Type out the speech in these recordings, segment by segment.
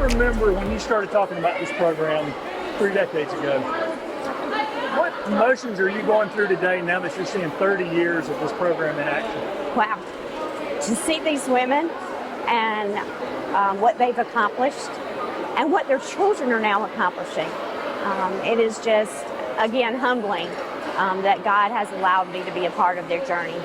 remember when you started talking about this program 3 decades ago. What emotions are you going through today now that you're seeing 30 years of this program in action? Wow. To see these women and what they've accomplished and what their children are now accomplishing. It is just, again, humbling that God has allowed me to be a part of their journey.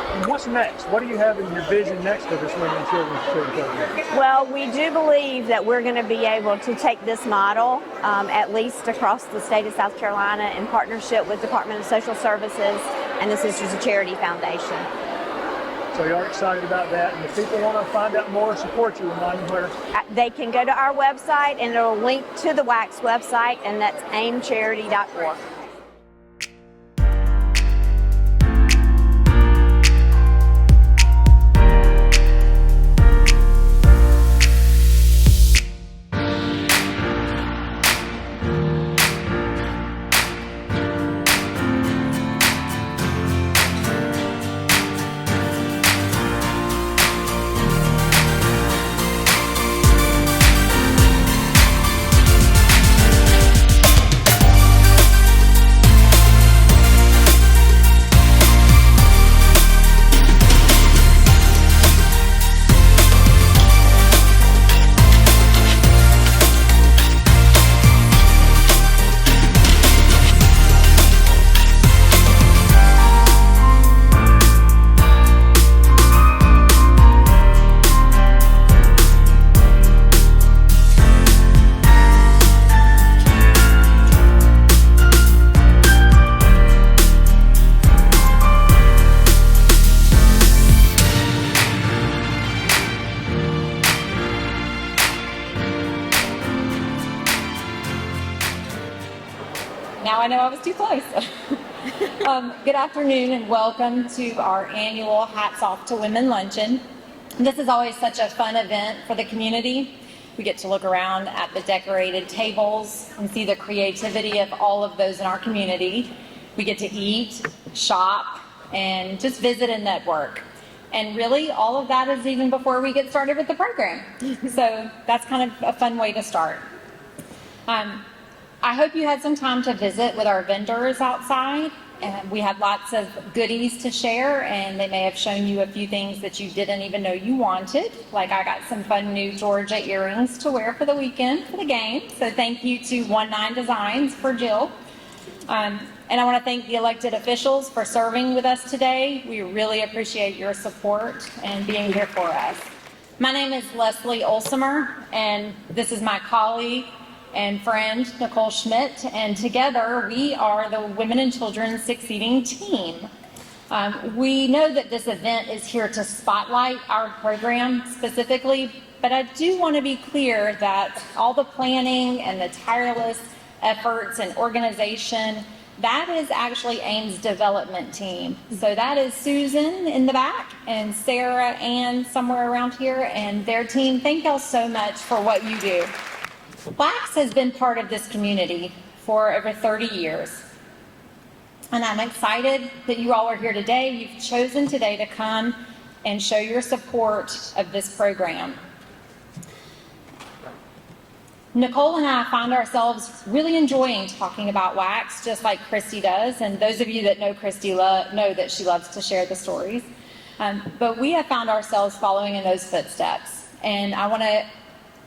And what's next? What do you have in your vision next for this Women and Children's Program? Well, we do believe that we're going to be able to take this model at least across the state of South Carolina in partnership with Department of Social Services and the Sisters of Charity Foundation. So you are excited about that, and if people want to find out more, support you, remind them where? They can go to our website, and it'll link to the WACS website, and that's aimcharity.org. Now I know I was too close. Good afternoon and welcome to our annual Hats Off to Women Luncheon. This is always such a fun event for the community. We get to look around at the decorated tables and see the creativity of all of those in our community. We get to eat, shop, and just visit and network. And really, all of that is even before we get started with the program. So that's kind of a fun way to start. I hope you had some time to visit with our vendors outside. And we had lots of goodies to share, and they may have shown you a few things that you didn't even know you wanted. Like I got some fun new Georgia earrings to wear for the weekend for the game. So thank you to 19 Designs for Jill. And I want to thank the elected officials for serving with us today. We really appreciate your support and being here for us. My name is Leslie Olsemer, and this is my colleague and friend, Nicole Schmidt, and together we are the Women and Children Succeeding Team. We know that this event is here to spotlight our program specifically, but I do want to be clear that all the planning and the tireless efforts and organization, that is actually AIM's development team. So that is Susan in the back and Sarah Ann somewhere around here and their team. Thank y'all so much for what you do. WACS has been part of this community for over 30 years. And I'm excited that you all are here today. You've chosen today to come and show your support of this program. Nicole and I find ourselves really enjoying talking about WACS, just like Christy does. And those of you that know Christy know that she loves to share the stories. But we have found ourselves following in those footsteps. And I want to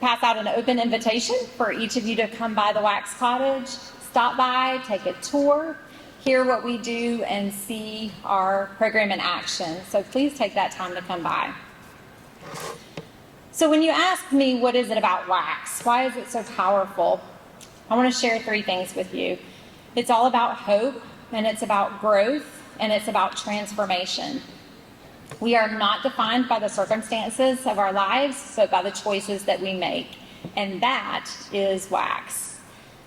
pass out an open invitation for each of you to come by the WACS Cottage, stop by, take a tour, hear what we do, and see our program in action. So please take that time to come by. So when you ask me, what is it about WACS? Why is it so powerful? I want to share 3 things with you. It's all about hope, and it's about growth, and it's about transformation. We are not defined by the circumstances of our lives, but by the choices that we make. And that is WACS.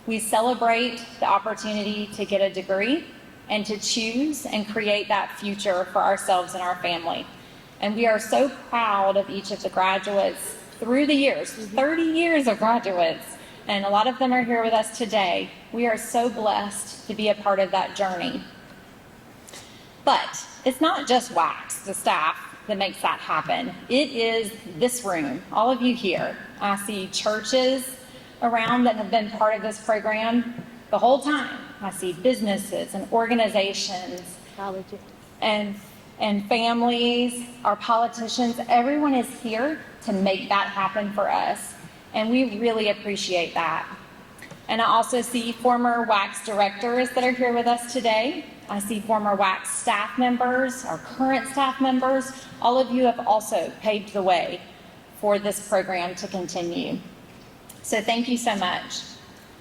We celebrate the opportunity to get a degree and to choose and create that future for ourselves and our family. And we are so proud of each of the graduates through the years, 30 years of graduates, and a lot of them are here with us today. We are so blessed to be a part of that journey. But it's not just WACS, the staff. that makes that happen. It is this room, all of you here. I see churches around that have been part of this program the whole time. I see businesses and organizations and families, our politicians. Everyone is here to make that happen for us, and we really appreciate that. And I also see former WACS directors that are here with us today. I see former WACS staff members, our current staff members. All of you have also paved the way for this program to continue. So thank you so much.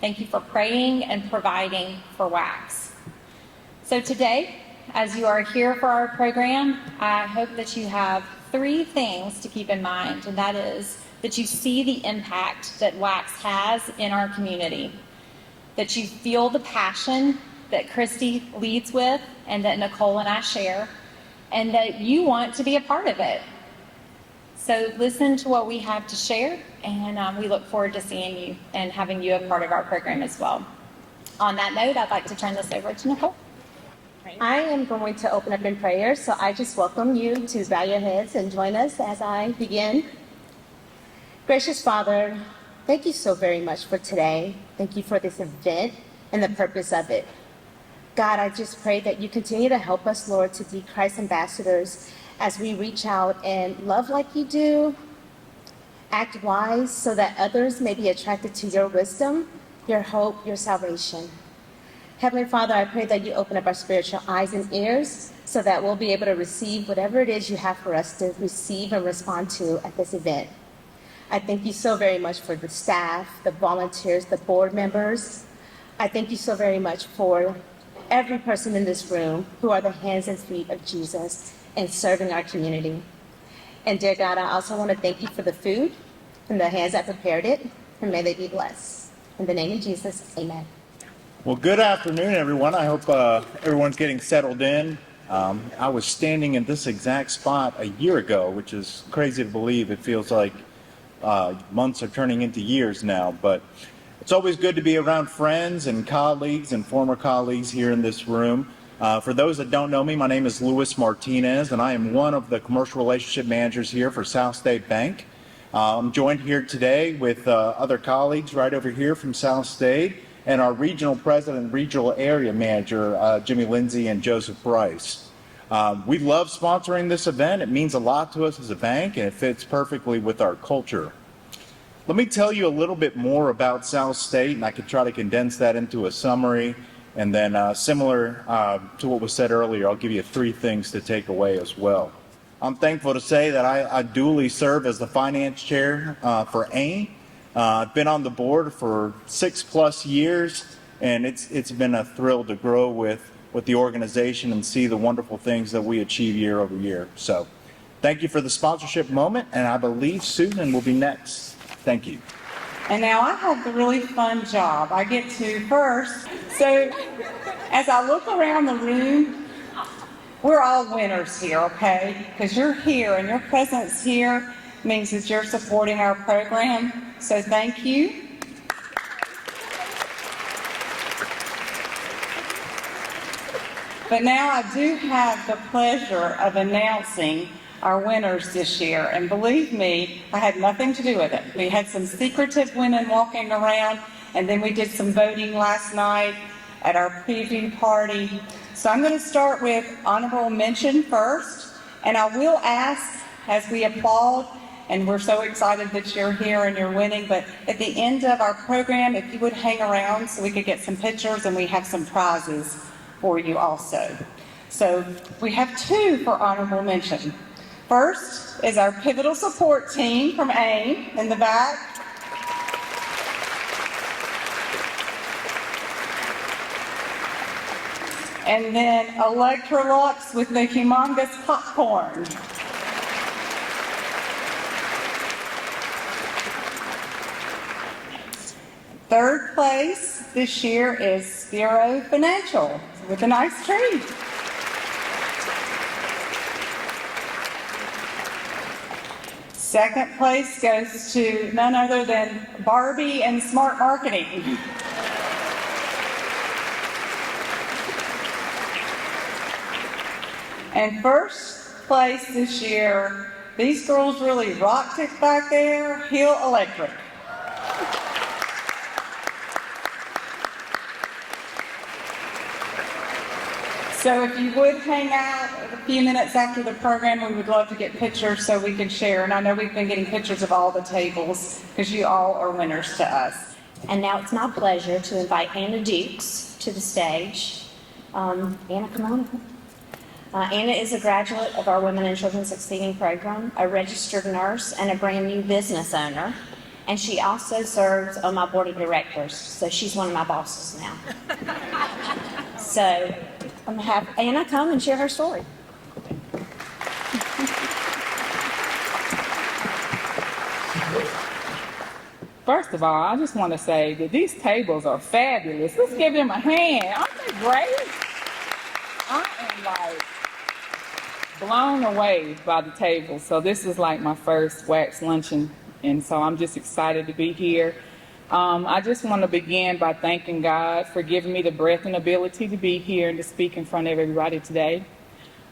Thank you for praying and providing for WACS. So today, as you are here for our program, I hope that you have 3 things to keep in mind, and that is that you see the impact that WACS has in our community, that you feel the passion that Christy leads with and that Nicole and I share, and that you want to be a part of it. So listen to what we have to share, and we look forward to seeing you and having you a part of our program as well. On that note, I'd like to turn this over to Nicole. I am going to open up in prayer, so I just welcome you to bow your heads and join us as I begin. Gracious Father, thank you so very much for today. Thank you for this event and the purpose of it. God, I just pray that you continue to help us, Lord, to be Christ ambassadors as we reach out and love like you do, act wise so that others may be attracted to your wisdom, your hope, your salvation. Heavenly Father, I pray that you open up our spiritual eyes and ears so that we'll be able to receive whatever it is you have for us to receive and respond to at this event. I thank you so very much for the staff, the volunteers, the board members. I thank you so very much for every person in this room who are the hands and feet of Jesus and serving our community. And dear God, I also want to thank you for the food and the hands that prepared it, and may they be blessed. In the name of Jesus, amen. Well, good afternoon, everyone. I hope everyone's getting settled in. I was standing in this exact spot a year ago, which is crazy to believe. It feels like months are turning into years now, but it's always good to be around friends and colleagues and former colleagues here in this room. For those that don't know me, my name is Luis Martinez, and I am one of the commercial relationship managers here for South State Bank. I'm joined here today with other colleagues right over here from South State, and our regional president and regional area manager, Jimmy Lindsay and Joseph Bryce. We love sponsoring this event. It means a lot to us as a bank, and it fits perfectly with our culture. Let me tell you a little bit more about South State, and I could try to condense that into a summary. And then similar to what was said earlier, I'll give you 3 things to take away as well. I'm thankful to say that I duly serve as the finance chair for AIM. I've been on the board for 6+ years, and it's been a thrill to grow with the organization and see the wonderful things that we achieve year over year. So thank you for the sponsorship moment, and I believe Susan will be next. Thank you. And now I have the really fun job. I get to first. So as I look around the room, we're all winners here, okay? Because you're here and your presence here means that you're supporting our program. So thank you. But now I do have the pleasure of announcing our winners this year. And believe me, I had nothing to do with it. We had some secretive women walking around, and then we did some voting last night at our preview party. So I'm going to start with honorable mention first, and I will ask as we applaud, and we're so excited that you're here and you're winning, but at the end of our program, if you would hang around so we could get some pictures, and we have some prizes for you also. So we have 2 for honorable mention. First is our pivotal support team from AIM in the back. And then Electrolux with the humongous popcorn. Third place this year is Spiro Financial with a nice tree. Second place goes to none other than Barbie and Smart Marketing. And first place this year. These girls really rocked it back there. Hill Electric. So if you would hang out a few minutes after the program, we would love to get pictures so we can share. And I know we've been getting pictures of all the tables because you all are winners to us. And now it's my pleasure to invite Anna Dukes to the stage. Anna, come on. Anna is a graduate of our Women and Children Succeeding program, a registered nurse, and a brand new business owner. And she also serves on my board of directors, so she's one of my bosses now. So I'm going to have Anna come and share her story. First of all, I just want to say that these tables are fabulous. Let's give them a hand. Aren't they great? I am like blown away by the tables. So this is like my first WACS luncheon, and so I'm just excited to be here. I just want to begin by thanking God for giving me the breath and ability to be here and to speak in front of everybody today.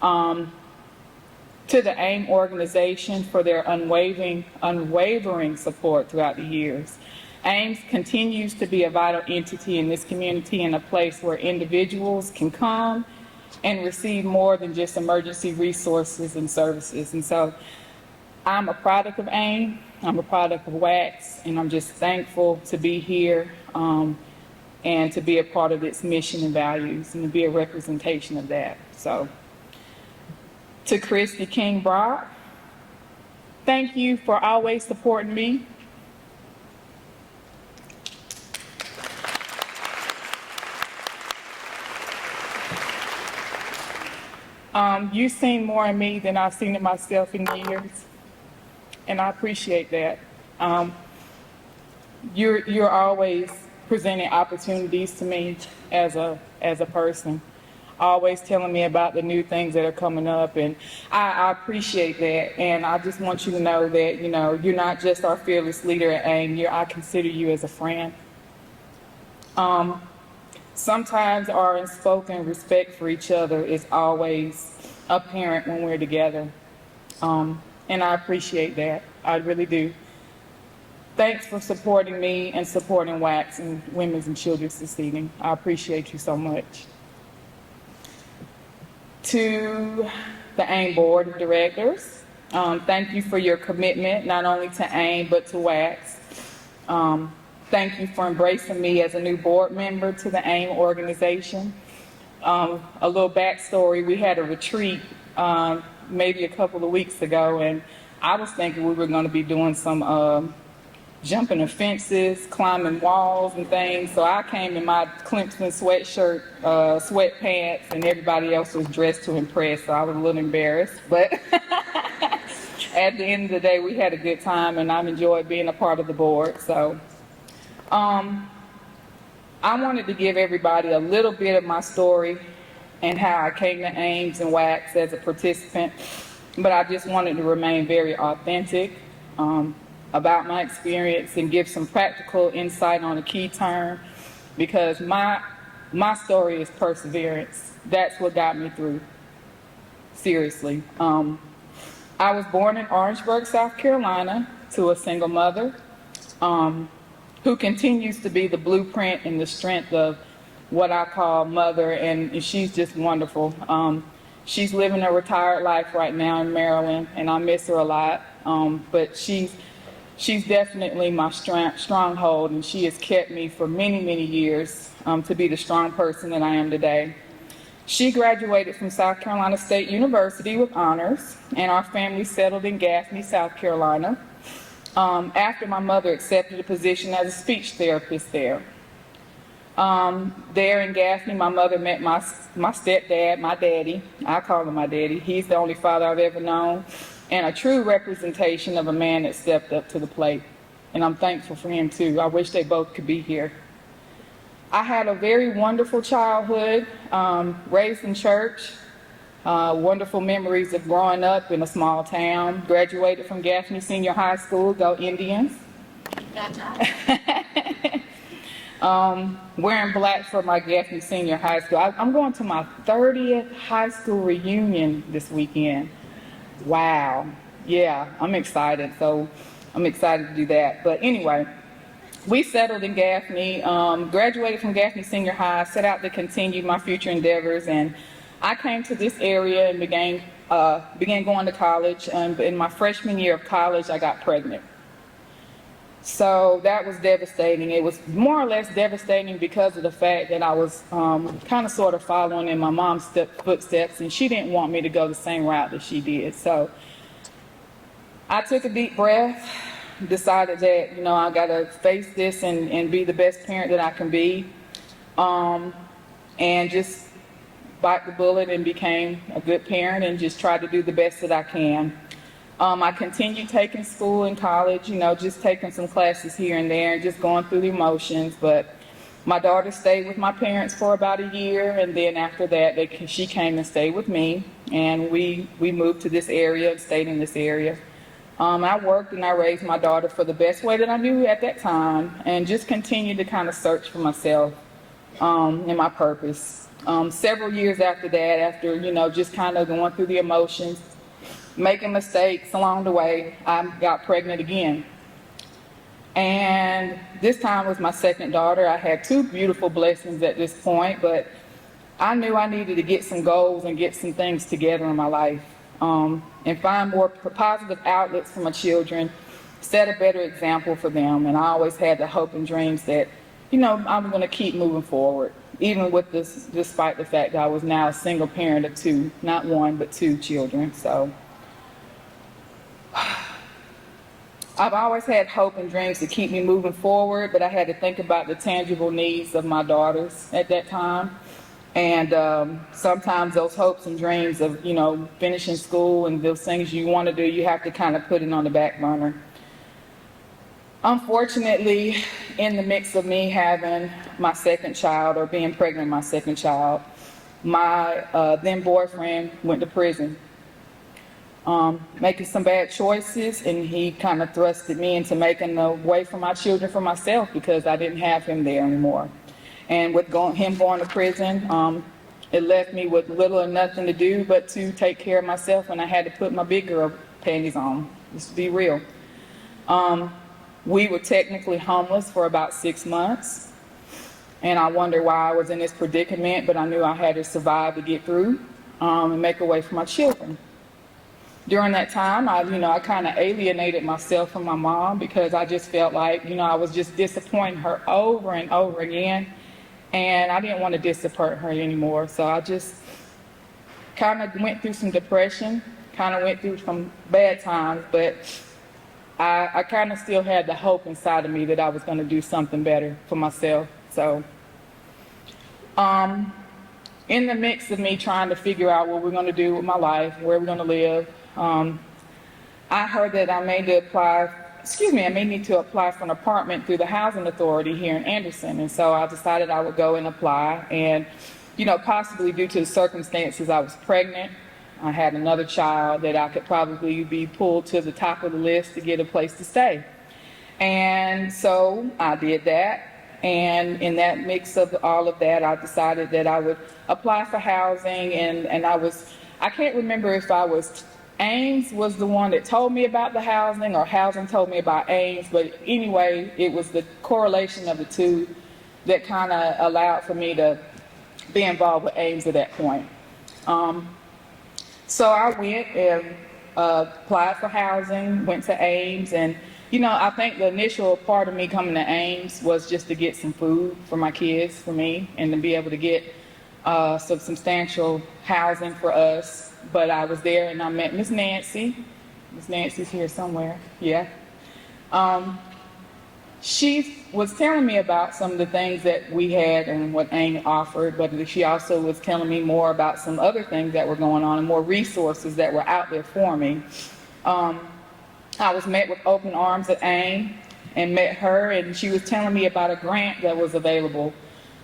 To the AIM organization for their unwavering support throughout the years. AIM continues to be a vital entity in this community and a place where individuals can come and receive more than just emergency resources and services. And so I'm a product of AIM, I'm a product of WACS, and I'm just thankful to be here and to be a part of its mission and values and to be a representation of that. So, to Christy King Brock, thank you for always supporting me. You've seen more in me than I've seen in myself in years, and I appreciate that. You're always presenting opportunities to me as a person, always telling me about the new things that are coming up, and I appreciate that. And I just want you to know that, you're not just our fearless leader at AIM, I consider you as a friend. Sometimes our unspoken respect for each other is always apparent when we're together. And I appreciate that. I really do. Thanks for supporting me and supporting WACS and Women's and Children's Succeeding. I appreciate you so much. To the AIM Board of Directors, thank you for your commitment, not only to AIM, but to WACS. Thank you for embracing me as a new board member to the AIM organization. A little backstory, we had a retreat maybe a couple of weeks ago, and I was thinking we were going to be doing some jumping of fences, climbing walls and things. So I came in my Clemson sweatshirt, sweatpants, and everybody else was dressed to impress, so I was a little embarrassed. But at the end of the day, we had a good time, and I've enjoyed being a part of the board. So I wanted to give everybody a little bit of my story and how I came to AIMS and WACS as a participant, but I just wanted to remain very authentic about my experience and give some practical insight on a key term, because my story is perseverance. That's what got me through, seriously. I was born in Orangeburg, South Carolina, to a single mother who continues to be the blueprint and the strength of what I call mother, and she's just wonderful. She's living a retired life right now in Maryland, and I miss her a lot, but she's definitely my stronghold, and she has kept me for many, many years to be the strong person that I am today. She graduated from South Carolina State University with honors, and our family settled in Gaffney, South Carolina, after my mother accepted a position as a speech therapist there. There in Gaffney, my mother met my stepdad, my daddy. I call him my daddy. He's the only father I've ever known, and a true representation of a man that stepped up to the plate. And I'm thankful for him too. I wish they both could be here. I had a very wonderful childhood, raised in church, wonderful memories of growing up in a small town, graduated from Gaffney Senior High School, go Indians. Wearing black for my Gaffney Senior High School. I'm going to my 30th high school reunion this weekend. Wow. Yeah, I'm excited. So I'm excited to do that. But anyway, we settled in Gaffney, graduated from Gaffney Senior High, set out to continue my future endeavors, and I came to this area and began going to college. And in my freshman year of college, I got pregnant. So that was devastating. It was more or less devastating because of the fact that I was kind of sort of following in my mom's footsteps, and she didn't want me to go the same route that she did. So I took a deep breath, decided that, you know, I got to face this and be the best parent that I can be, and just bite the bullet and became a good parent and just tried to do the best that I can. I continued taking school in college, you know, just taking some classes here and there and just going through the emotions. But my daughter stayed with my parents for about a year, and then after that, she came and stayed with me, and we moved to this area and stayed in this area. I worked and I raised my daughter for the best way that I knew at that time, and just continued to kind of search for myself and my purpose. Several years after that, after, you know, just kind of going through the emotions, making mistakes along the way, I got pregnant again. And this time was my second daughter. I had two beautiful blessings at this point, but I knew I needed to get some goals and get some things together in my life, and find more positive outlets for my children, set a better example for them. And I always had the hope and dreams that, you know, I'm going to keep moving forward, even with this, despite the fact that I was now a single parent of two, not one, but two children. So I've always had hope and dreams to keep me moving forward, but I had to think about the tangible needs of my daughters at that time. And sometimes those hopes and dreams of, you know, finishing school and those things you want to do, you have to kind of put it on the back burner. Unfortunately, in the mix of me having my second child, or being pregnant with my second child, my then boyfriend went to prison, making some bad choices, and he kind of thrusted me into making a way for my children for myself because I didn't have him there anymore. And with him going to prison, it left me with little or nothing to do but to take care of myself, and I had to put my big girl panties on, just to be real. We were technically homeless for about 6 months, and I wondered why I was in this predicament, but I knew I had to survive to get through and make a way for my children. During that time, I kind of alienated myself from my mom because I just felt like, you know, I was just disappointing her over and over again, and I didn't want to disappoint her anymore. So I just kind of went through some depression, kind of went through some bad times, but I kind of still had the hope inside of me that I was going to do something better for myself. So in the mix of me trying to figure out what we're going to do with my life, where we're going to live, I heard that I may need to apply for an apartment through the housing authority here in Anderson. And so I decided I would go and apply. And, you know, possibly due to the circumstances, I was pregnant. I had another child that I could probably be pulled to the top of the list to get a place to stay. And so I did that. And in that mix of all of that, I decided that I would apply for housing. And I can't remember if Ames was the one that told me about the housing, or housing told me about Ames. But anyway, it was the correlation of the two that kind of allowed for me to be involved with Ames at that point. So I went and applied for housing, went to Ames, and, you know, I think the initial part of me coming to Ames was just to get some food for my kids, for me, and to be able to get some substantial housing for us. But I was there and I met Miss Nancy. Miss Nancy's here somewhere, yeah. She was telling me about some of the things that we had and what AIM offered, but she also was telling me more about some other things that were going on and more resources that were out there for me. I was met with open arms at AIM and met her, and she was telling me about a grant that was available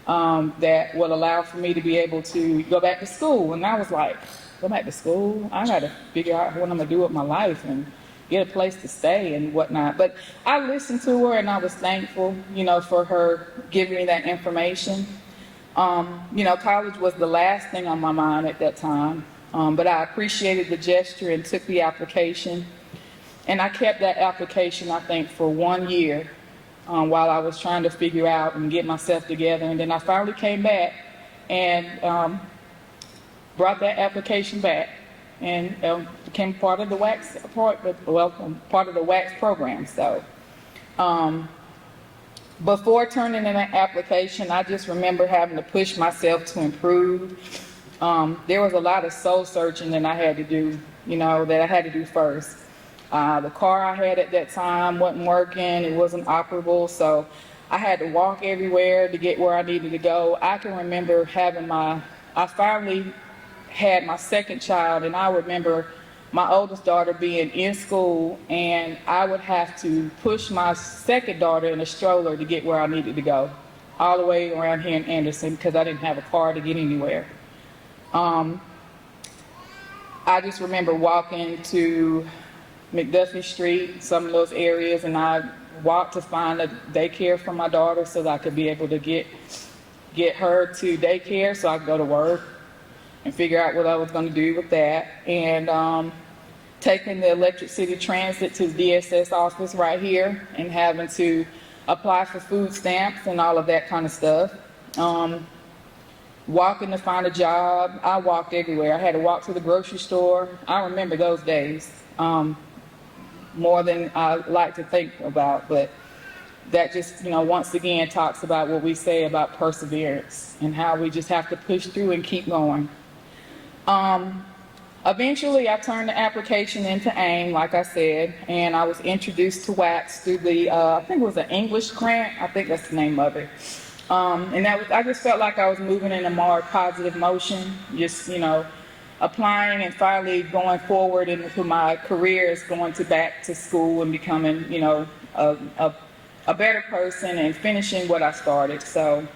that would allow for me to be able to go back to school. And I was like, go back to school? I got to figure out what I'm going to do with my life and get a place to stay and whatnot. But I listened to her, and I was thankful, you know, for her giving me that information. You know, college was the last thing on my mind at that time. But I appreciated the gesture and took the application. And I kept that application, I think, for 1 year while I was trying to figure out and get myself together. And then I finally came back and brought that application back and became part of the WACS, part of the WACS program. So before turning in an application, I just remember having to push myself to improve. There was a lot of soul searching that I had to do, that I had to do first. The car I had at that time wasn't working, it wasn't operable, so I had to walk everywhere to get where I needed to go. I can remember I finally had my second child, and I remember my oldest daughter being in school, and I would have to push my second daughter in a stroller to get where I needed to go, all the way around here in Anderson, because I didn't have a car to get anywhere. I just remember walking to McDuffie Street, some of those areas, and I walked to find a daycare for my daughter so that I could be able to get her to daycare so I could go to work and figure out what I was going to do with that. And taking the Electric City Transit to the DSS office right here and having to apply for food stamps and all of that kind of stuff. Walking to find a job. I walked everywhere. I had to walk to the grocery store. I remember those days more than I like to think about, but that just, once again talks about what we say about perseverance and how we just have to push through and keep going. Eventually, I turned the application into AIM, like I said, and I was introduced to WACS through the, I think it was an English grant. I think that's the name of it. And I just felt like I was moving in a more positive motion, just, applying and finally going forward into my career is going back to school and becoming, a better person and finishing what I started. So,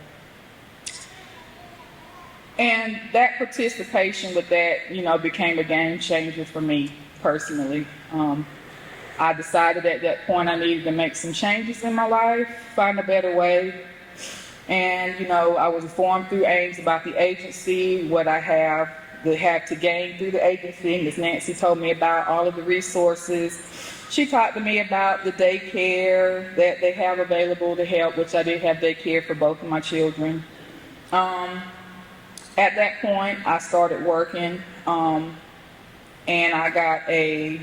and that participation with that, became a game changer for me personally. I decided at that point I needed to make some changes in my life, find a better way. And, I was informed through AIMS about the agency, what I have to gain through the agency. Ms. Nancy told me about all of the resources. She talked to me about the daycare that they have available to help, which I did have daycare for both of my children. At that point, I started working, and I got a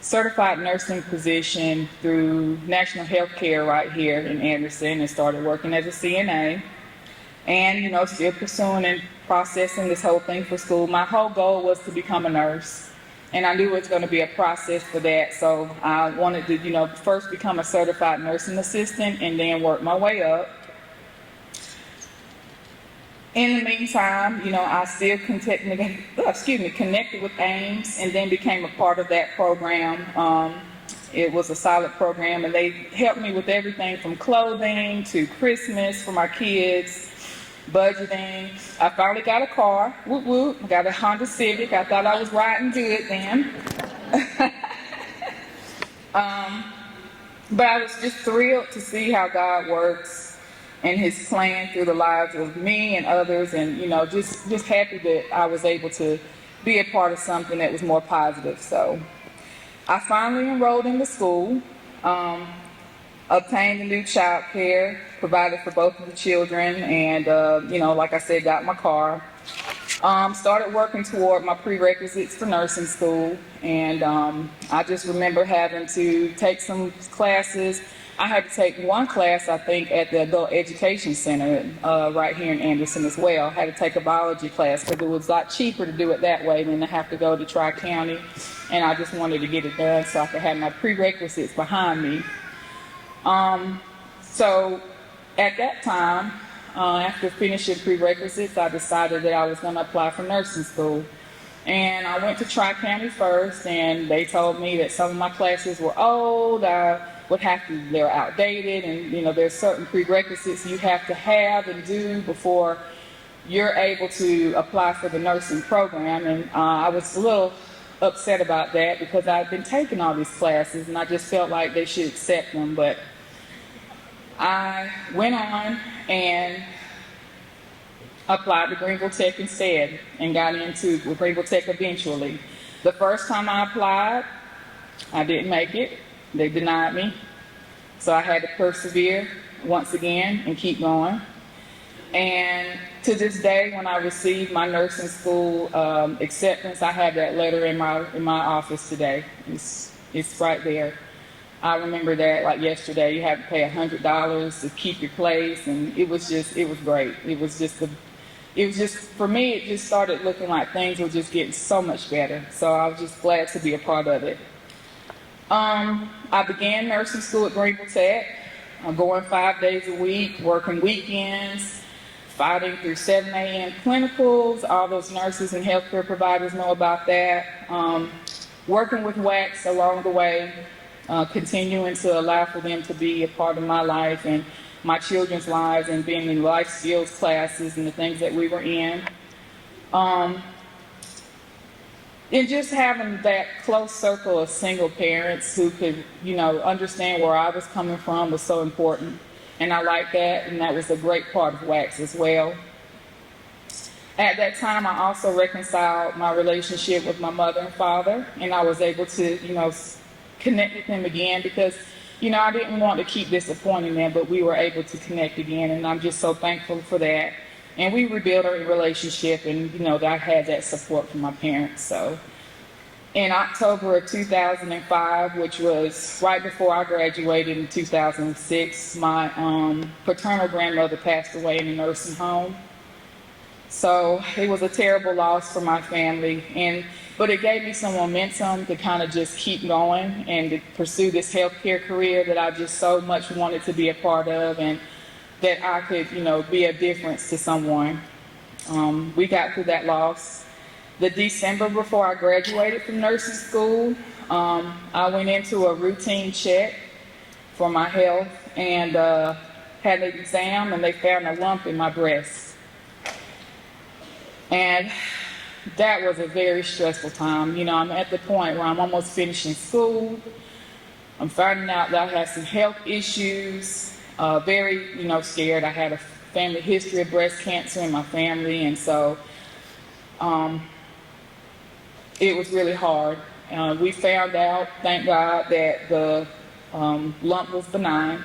certified nursing position through National Healthcare right here in Anderson and started working as a CNA. And, still pursuing and processing this whole thing for school. My whole goal was to become a nurse. And I knew it was going to be a process for that. So I wanted to, first become a certified nursing assistant and then work my way up. In the meantime, I still connected with AIMS and then became a part of that program. It was a solid program, and they helped me with everything from clothing to Christmas for my kids, budgeting. I finally got a car. Whoop whoop. I got a Honda Civic. I thought I was riding good then. But I was just thrilled to see how God works and his plan through the lives of me and others, and just happy that I was able to be a part of something that was more positive. So I finally enrolled in the school, obtained a new childcare, provided for both of the children, and like I said, got my car. Started working toward my prerequisites for nursing school, and I just remember having to take some classes. I had to take one class, I think, at the Adult Education Center right here in Anderson as well. I had to take a biology class because it was a lot cheaper to do it that way than to have to go to Tri-County. And I just wanted to get it done so I could have my prerequisites behind me. So at that time, after finishing prerequisites, I decided that I was going to apply for nursing school. And I went to Tri-County first, and they told me that some of my classes were old. They're outdated, and there's certain prerequisites you have to have and do before you're able to apply for the nursing program. And I was a little upset about that because I'd been taking all these classes and I just felt like they should accept them. But I went on and applied to Greenville Tech instead and got into Greenville Tech eventually. The first time I applied, I didn't make it. They denied me. So I had to persevere once again and keep going. And to this day, when I received my nursing school acceptance, I have that letter in my office today. It's right there. I remember that like yesterday. You had to pay $100 to keep your place, and it was great. It was just for me. It just started looking like things were just getting so much better. So I was just glad to be a part of it. I began nursing school at Greenville Tech. I'm going 5 days a week, working weekends, fighting through 7 a.m. clinicals. All those nurses and healthcare providers know about that. Working with WACS along the way, continuing to allow for them to be a part of my life and my children's lives, and being in life skills classes and the things that we were in. And just having that close circle of single parents who could, understand where I was coming from was so important. And I like that, and that was a great part of WACS as well. At that time, I also reconciled my relationship with my mother and father, and I was able to, connect with them again because, I didn't want to keep disappointing them, but we were able to connect again, and I'm just so thankful for that. And we rebuilt our relationship, and, I had that support from my parents. So in October of 2005, which was right before I graduated in 2006, my paternal grandmother passed away in a nursing home. So it was a terrible loss for my family, but it gave me some momentum to kind of just keep going and to pursue this healthcare career that I just so much wanted to be a part of, and that I could, be a difference to someone. We got through that loss. The December before I graduated from nursing school, I went into a routine check for my health and had an exam, and they found a lump in my breast. And that was a very stressful time. I'm at the point where I'm almost finishing school. I'm finding out that I had some health issues, very, scared. I had a family history of breast cancer in my family, and so it was really hard. We found out, thank God, that the lump was benign,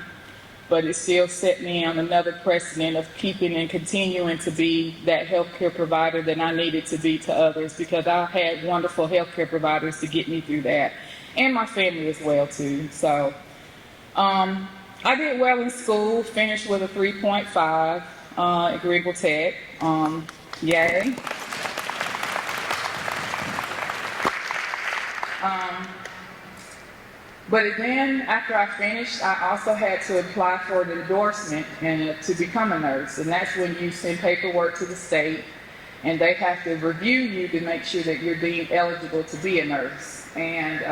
but it still set me on another precedent of keeping and continuing to be that healthcare provider that I needed to be to others, because I had wonderful healthcare providers to get me through that, and my family as well too. So I did well in school, finished with a 3.5 at Greenville Tech. Yay. But then, after I finished, I also had to apply for an endorsement to become a nurse. And that's when you send paperwork to the state, and they have to review you to make sure that you're deemed eligible to be a nurse. And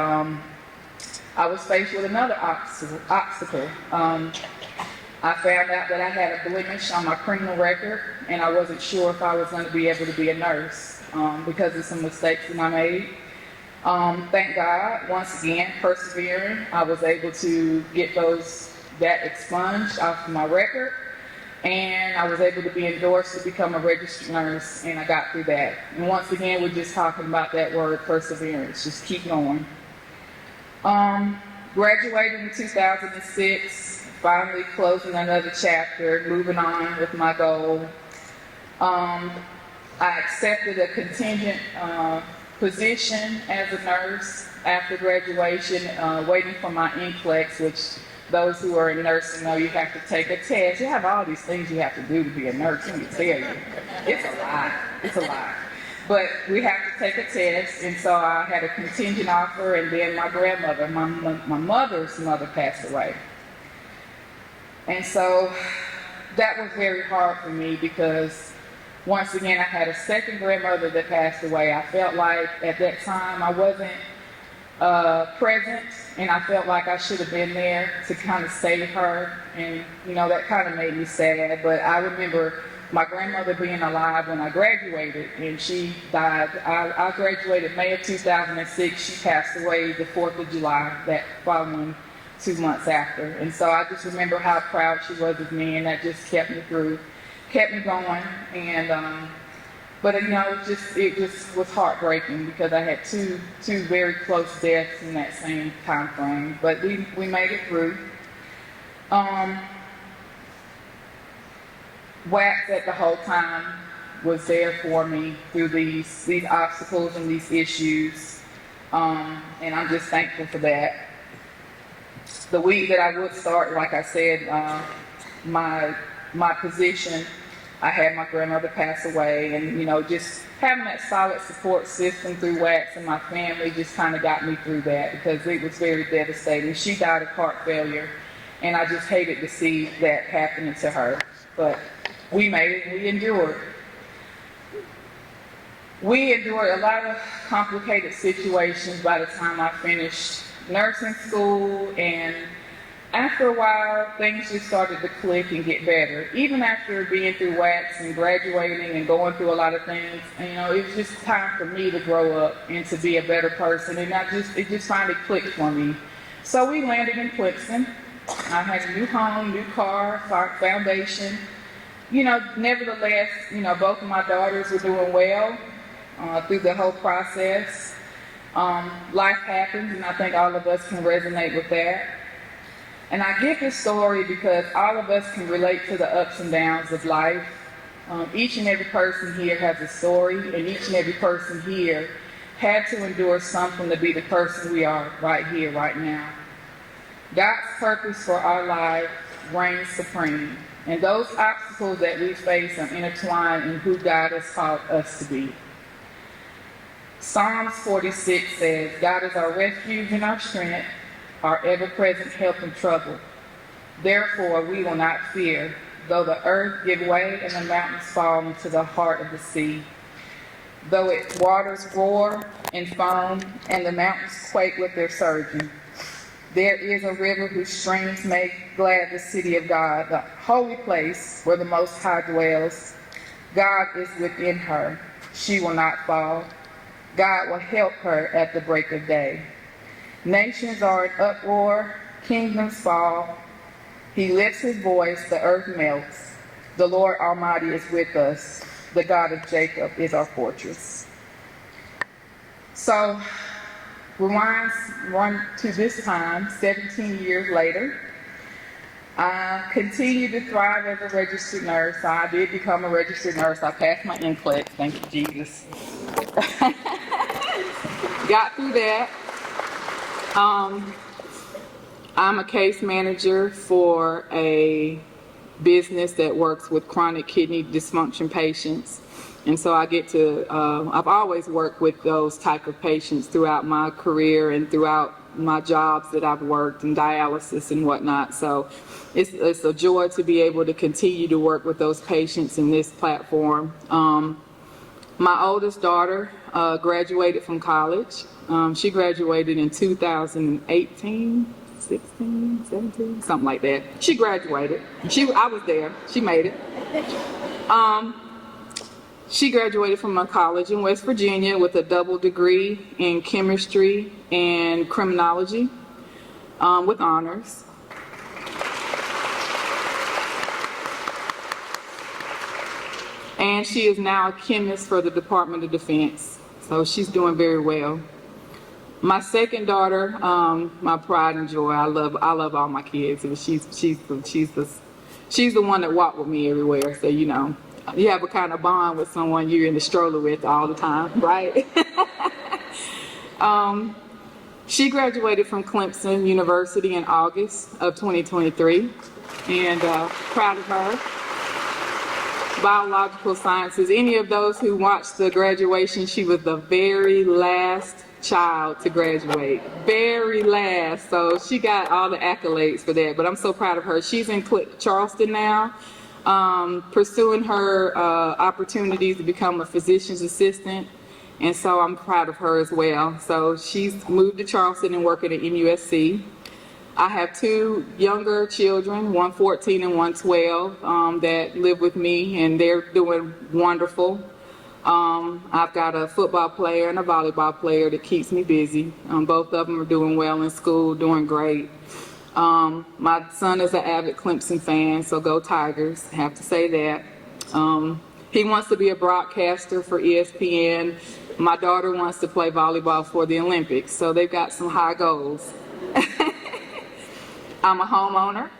I was faced with another obstacle. I found out that I had a blemish on my criminal record, and I wasn't sure if I was going to be able to be a nurse because of some mistakes that I made. Thank God, once again, persevering, I was able to get that expunged off of my record, and I was able to be endorsed to become a registered nurse, and I got through that. And once again, we're just talking about that word, perseverance. Just keep going. Graduated in 2006, finally closing another chapter, moving on with my goal. I accepted a contingent position as a nurse after graduation, waiting for my NCLEX, which those who are in nursing know you have to take a test. You have all these things you have to do to be a nurse, let me tell you. It's a lot. It's a lot. But we have to take a test, and so I had a contingent offer, and then my grandmother, my mother's mother, passed away. And so that was very hard for me because once again, I had a second grandmother that passed away. I felt like at that time I wasn't present, and I felt like I should have been there to kind of save her, and that kind of made me sad. But I remember my grandmother being alive when I graduated, and she died. I graduated May of 2006. She passed away the 4th of July, that following 2 months after. And so I just remember how proud she was of me, and that just kept me through. kept me going. And but you know, it just was heartbreaking because I had two very close deaths in that same time frame. But we made it through. WACS at the whole time was there for me through these obstacles and these issues, and I'm just thankful for that. The week that I would start, like I said, my position, I had my grandmother pass away, and you know, just having that solid support system through WACS and my family just kind of got me through that because it was very devastating. She died of heart failure, and I just hated to see that happening to her. But we made it, we endured. We endured a lot of complicated situations by the time I finished nursing school, and after a while, things just started to click and get better. Even after being through WACS and graduating and going through a lot of things, you know, it was just time for me to grow up and to be a better person, and it just finally clicked for me. So we landed in Clemson. I had a new home, new car, foundation. You know, nevertheless, you know, both of my daughters were doing well through the whole process. Life happens, and I think all of us can resonate with that. And I give this story because all of us can relate to the ups and downs of life. Each and every person here has a story, and each and every person here had to endure something to be the person we are right here, right now. God's purpose for our life reigns supreme. And those obstacles that we face are intertwined in who God has called us to be. Psalms 46 says, God is our refuge and our strength, our ever-present help in trouble. Therefore we will not fear, though the earth give way and the mountains fall into the heart of the sea. Though its waters roar and foam and the mountains quake with their surging. There is a river whose streams make glad the city of God, the holy place where the Most High dwells. God is within her. She will not fall. God will help her at the break of day. Nations are in uproar, kingdoms fall. He lifts his voice, the earth melts. The Lord Almighty is with us. The God of Jacob is our fortress. So, run to this time, 17 years later. I continue to thrive as a registered nurse. I did become a registered nurse. I passed my NCLEX. Thank you, Jesus. Got through that. I'm a case manager for a business that works with chronic kidney dysfunction patients. And so I get to, I've always worked with those type of patients throughout my career and throughout my jobs that I've worked in dialysis and whatnot. So it's a joy to be able to continue to work with those patients in this platform. My oldest daughter graduated from college. She graduated in 2018, 16, 17, something like that. She graduated. I was there. She made it. She graduated from a college in West Virginia with a double degree in chemistry and criminology with honors. And she is now a chemist for the Department of Defense. So she's doing very well. My second daughter, my pride and joy. I love all my kids. And she's the one that walked with me everywhere. So you know, you have a kind of bond with someone you're in the stroller with all the time, right? She graduated from Clemson University in August of 2023, and proud of her. Biological sciences. Any of those who watched the graduation, she was the very last child to graduate. Very last. So she got all the accolades for that, but I'm so proud of her. She's in Charleston now, pursuing her opportunities to become a physician's assistant, and so I'm proud of her as well. So she's moved to Charleston and working at MUSC. I have two younger children, one 14 and one 12, that live with me, and they're doing wonderful. I've got a football player and a volleyball player that keeps me busy. Both of them are doing well in school, doing great. My son is an avid Clemson fan, so go Tigers, I have to say that. He wants to be a broadcaster for ESPN. My daughter wants to play volleyball for the Olympics, so they've got some high goals. I'm a homeowner,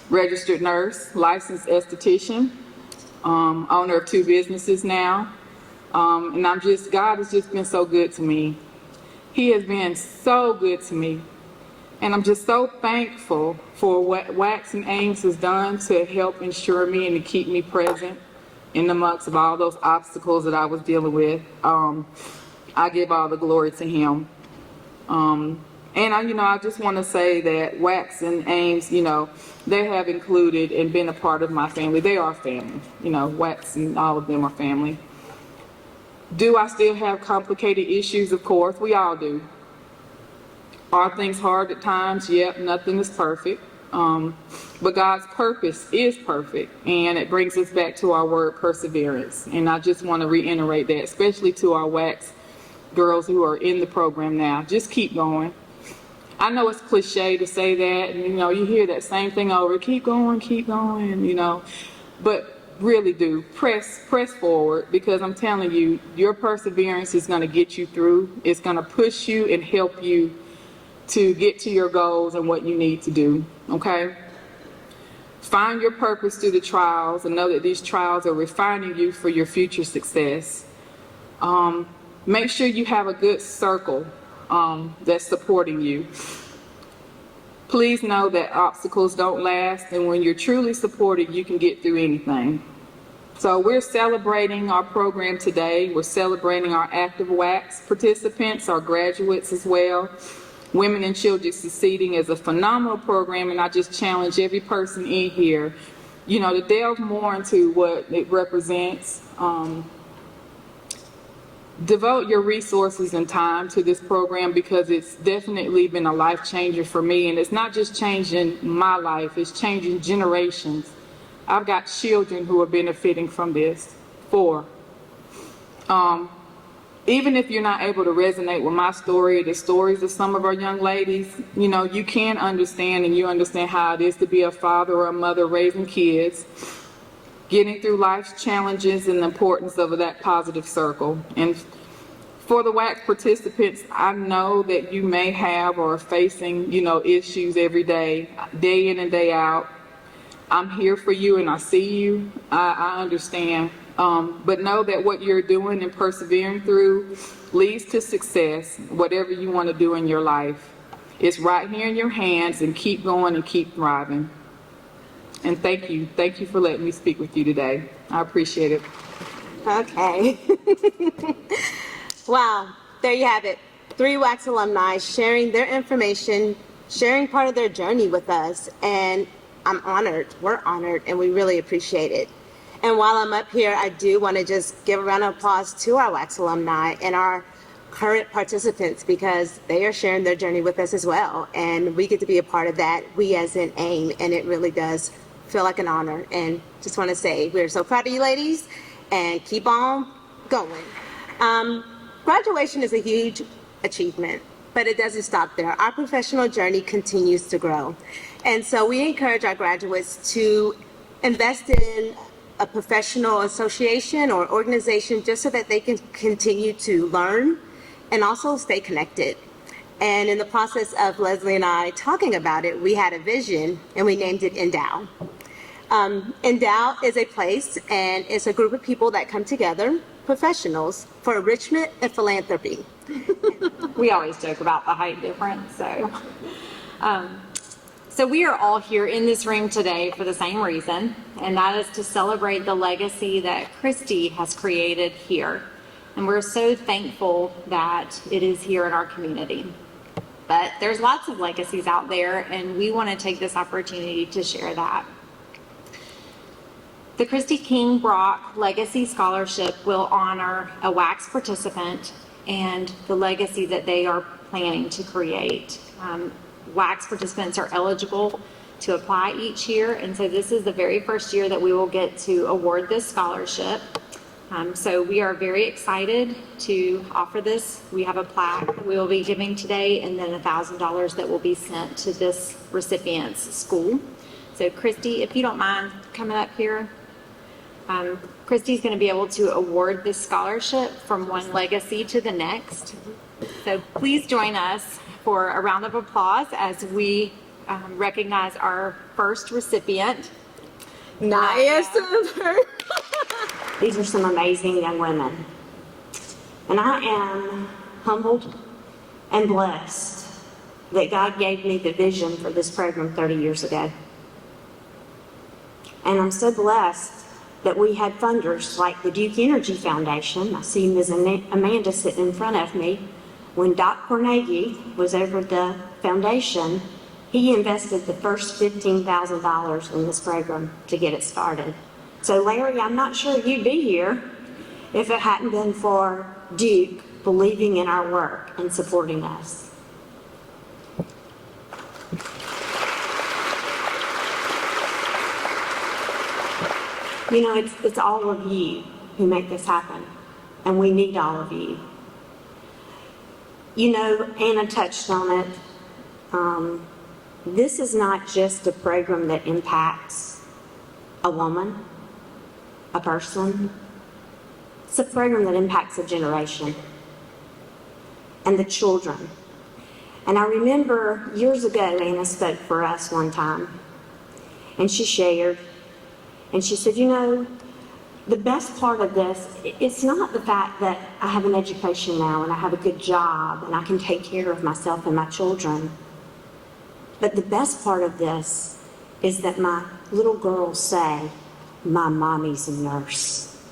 registered nurse, licensed esthetician, owner of 2 businesses now. And God has just been so good to me. He has been so good to me. And I'm just so thankful for what WACS and AIMS has done to help ensure me and to keep me present in the mucks of all those obstacles that I was dealing with. I give all the glory to him. And I just want to say that WACS and AIMS, they have included and been a part of my family. They are family. WACS and all of them are family. Do I still have complicated issues? Of course, we all do. Are things hard at times? Yep, nothing is perfect. But God's purpose is perfect, and it brings us back to our word perseverance. And I just want to reiterate that, especially to our WACS girls who are in the program now. Just keep going. I know it's cliche to say that, and you hear that same thing over, keep going, but really do press forward, because I'm telling you, your perseverance is going to get you through. It's going to push you and help you to get to your goals and what you need to do. Okay? Find your purpose through the trials, and know that these trials are refining you for your future success. Make sure you have a good circle that's supporting you. Please know that obstacles don't last, and when you're truly supported, you can get through anything. So we're celebrating our program today. We're celebrating our active WACS participants, our graduates as well. Women and Children Succeeding is a phenomenal program, and I just challenge every person in here, to delve more into what it represents. Devote your resources and time to this program, because it's definitely been a life changer for me. And it's not just changing my life, it's changing generations. I've got children who are benefiting from this. 4. Even if you're not able to resonate with my story, the stories of some of our young ladies, you can understand, and you understand how it is to be a father or a mother raising kids, getting through life's challenges, and the importance of that positive circle. And for the WACS participants, I know that you may have or are facing, issues every day in and day out. I'm here for you, and I see you. I understand. But know that what you're doing and persevering through leads to success, whatever you want to do in your life. It's right here in your hands, and keep going and keep thriving. And thank you. Thank you for letting me speak with you today. I appreciate it. Okay. Wow. There you have it. 3 WACS alumni sharing their information, sharing part of their journey with us. And I'm honored. We're honored, and we really appreciate it. And while I'm up here, I do want to just give a round of applause to our WACS alumni and our current participants, because they are sharing their journey with us as well. And we get to be a part of that, we as in AIM, and it really does feel like an honor. And just want to say we're so proud of you ladies, and keep on going. Graduation is a huge achievement, but it doesn't stop there. Our professional journey continues to grow. And so we encourage our graduates to invest in a professional association or organization, just so that they can continue to learn and also stay connected. And in the process of Leslie and I talking about it, we had a vision, and we named it Endow. Endow is a place, and it's a group of people that come together, professionals, for enrichment and philanthropy. We always joke about the height difference, So we are all here in this room today for the same reason, and that is to celebrate the legacy that Christy has created here. And we're so thankful that it is here in our community. But there's lots of legacies out there, and we want to take this opportunity to share that. The Christy King Brock Legacy Scholarship will honor a WACS participant and the legacy that they are planning to create. WACS participants are eligible to apply each year, and so this is the very first year that we will get to award this scholarship. So we are very excited to offer this. We have a plaque we will be giving today, and then $1,000 that will be sent to this recipient's school. So Christy, if you don't mind coming up here. Christy's going to be able to award this scholarship from one legacy to the next. So please join us for a round of applause as we recognize our first recipient. Nice. These are some amazing young women. And I am humbled and blessed that God gave me the vision for this program 30 years ago. And I'm so blessed that we had funders like the Duke Energy Foundation. I see Ms. Amanda sitting in front of me. When Doc Carnegie was over the foundation, he invested the first $15,000 in this program to get it started. So Larry, I'm not sure you'd be here if it hadn't been for Duke believing in our work and supporting us. You know, it's all of you who make this happen, and we need all of you. You know, Anna touched on it. This is not just a program that impacts a woman, a person. It's a program that impacts a generation and the children. And I remember years ago, Anna spoke for us one time, and she shared, and she said, you know, the best part of this, it's not the fact that I have an education now and I have a good job and I can take care of myself and my children. But the best part of this is that my little girls say, my mommy's a nurse.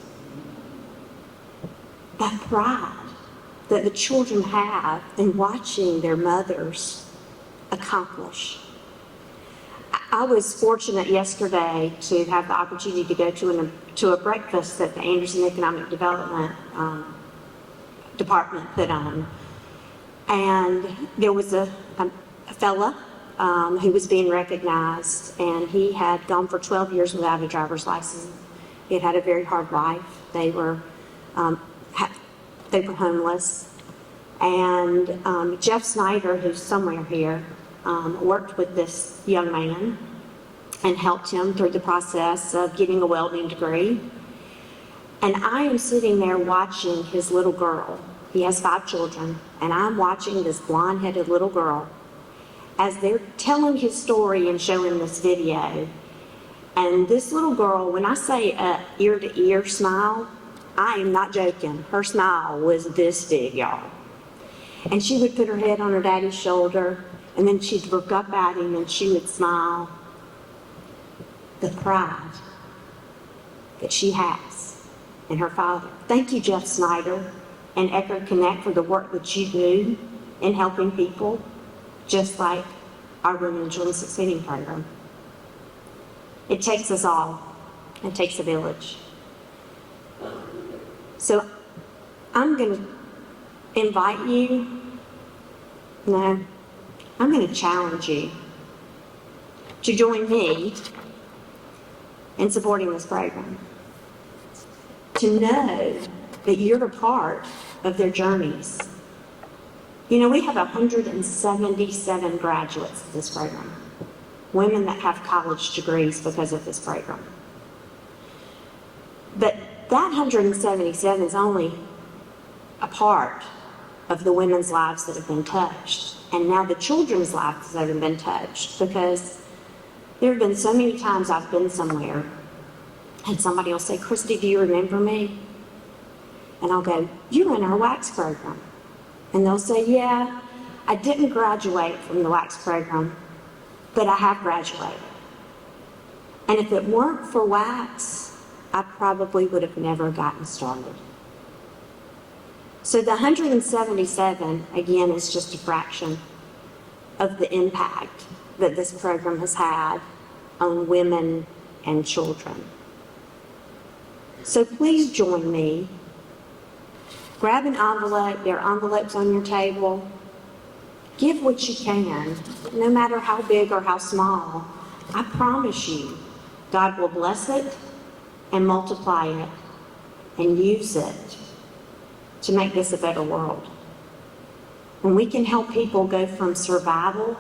That pride that the children have in watching their mothers accomplish. I was fortunate yesterday to have the opportunity to go to a breakfast that the Anderson Economic Development Department put on. And there was a fella who was being recognized, and he had gone for 12 years without a driver's license. He had had a very hard life. They were homeless. And Jeff Snyder, who's somewhere here, worked with this young man and helped him through the process of getting a welding degree. And I am sitting there watching his little girl. He has 5 children, and I'm watching this blonde-headed little girl as they're telling his story and showing this video. And this little girl, when I say a ear-to-ear smile, I am not joking. Her smile was this big, y'all. And she would put her head on her daddy's shoulder, and then she'd look up at him and she would smile. The pride that she has in her father. Thank you, Jeff Snyder and Echo Connect, for the work that you do in helping people, just like our Women in Children Succeeding program. It takes us all. It takes a village. So I'm going to invite you, I'm going to challenge you to join me in supporting this program. To know that you're a part of their journeys. You know, we have 177 graduates of this program. Women that have college degrees because of this program. But that 177 is only a part of the women's lives that have been touched. And now the children's lives that have been touched, because there have been so many times I've been somewhere and somebody will say, Christy, do you remember me? And I'll go, you're in our WACS program. And they'll say, yeah, I didn't graduate from the WACS program, but I have graduated. And if it weren't for WACS, I probably would have never gotten started. So the 177, again, is just a fraction of the impact that this program has had on women and children. So please join me. Grab an envelope. There are envelopes on your table. Give what you can, no matter how big or how small. I promise you, God will bless it and multiply it and use it to make this a better world. And we can help people go from survival,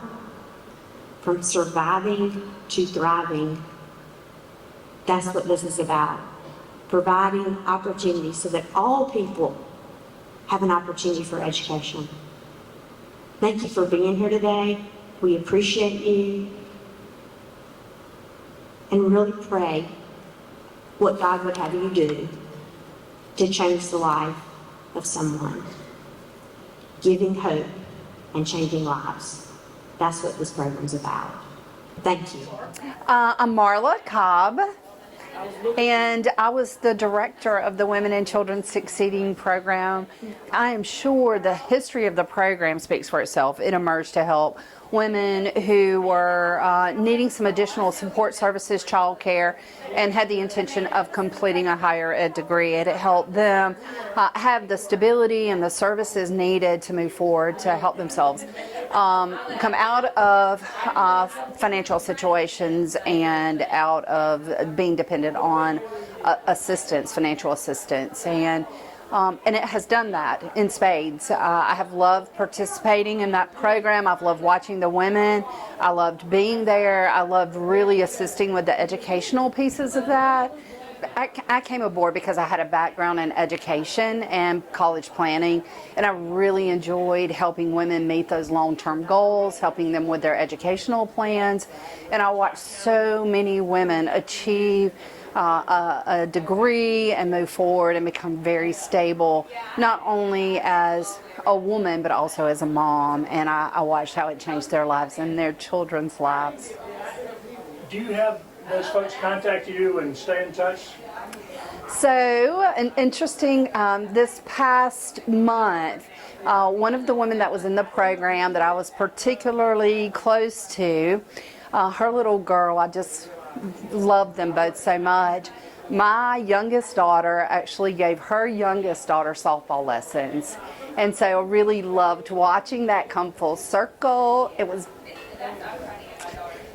from surviving to thriving. That's what this is about. providing opportunities so that all people have an opportunity for education. Thank you for being here today. We appreciate you and really pray what God would have you do to change the life of someone, giving hope and changing lives. That's what this program's about. Thank you. I'm Marla Cobb, and I was the director of the Women and Children Succeeding program. I am sure the history of the program speaks for itself. It emerged to help women who were needing some additional support services, childcare, and had the intention of completing a higher ed degree. And it helped them have the stability and the services needed to move forward to help themselves come out of financial situations and out of being dependent on assistance, financial assistance. And it has done that in spades. I have loved participating in that program. I've loved watching the women. I loved being there. I loved really assisting with the educational pieces of that. I came aboard because I had a background in education and college planning, and I really enjoyed helping women meet those long-term goals, helping them with their educational plans. And I watched so many women achieve a degree and move forward and become very stable, not only as a woman but also as a mom. And I watched how it changed their lives and their children's lives. Do you have those folks contact you and stay in touch? So, interesting, this past month, one of the women that was in the program that I was particularly close to, her little girl, I just loved them both so much. My youngest daughter actually gave her youngest daughter softball lessons. And so I really loved watching that come full circle. It was I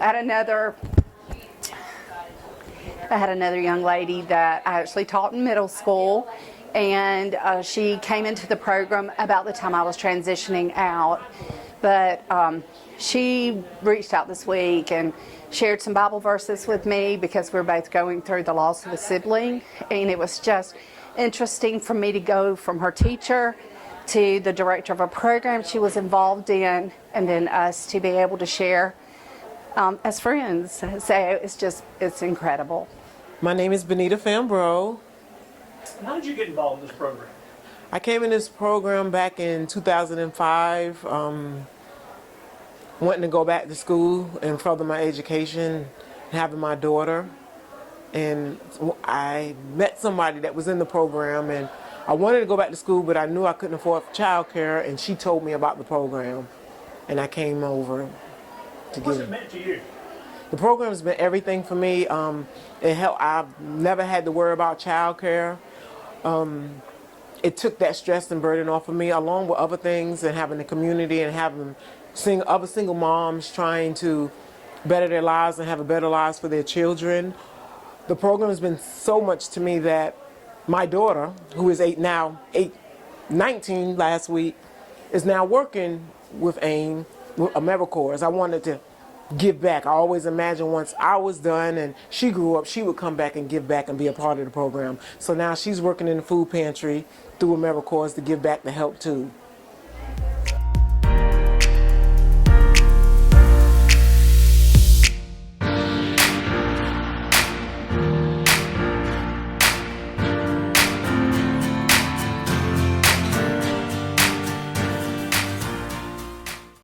had another young lady that I actually taught in middle school, and she came into the program about the time I was transitioning out. But she reached out this week and shared some Bible verses with me because we're both going through the loss of a sibling, and it was just interesting for me to go from her teacher to the director of a program she was involved in, and then us to be able to share as friends. So it's incredible. My name is Benita Fambro. How did you get involved in this program? I came in this program back in 2005, wanting to go back to school and further my education, having my daughter. And I met somebody that was in the program, and I wanted to go back to school, but I knew I couldn't afford childcare, and she told me about the program, and I came over to get it. What's it meant to you? The program's been everything for me. It helped. I've never had to worry about childcare. It took that stress and burden off of me, along with other things, and having the community and having other single moms trying to better their lives and have a better lives for their children. The program has been so much to me that my daughter, who is 19 last week, is now working with AIM, with AmeriCorps. I wanted to give back. I always imagined once I was done and she grew up, she would come back and give back and be a part of the program. So now she's working in the food pantry through AmeriCorps to give back the help too.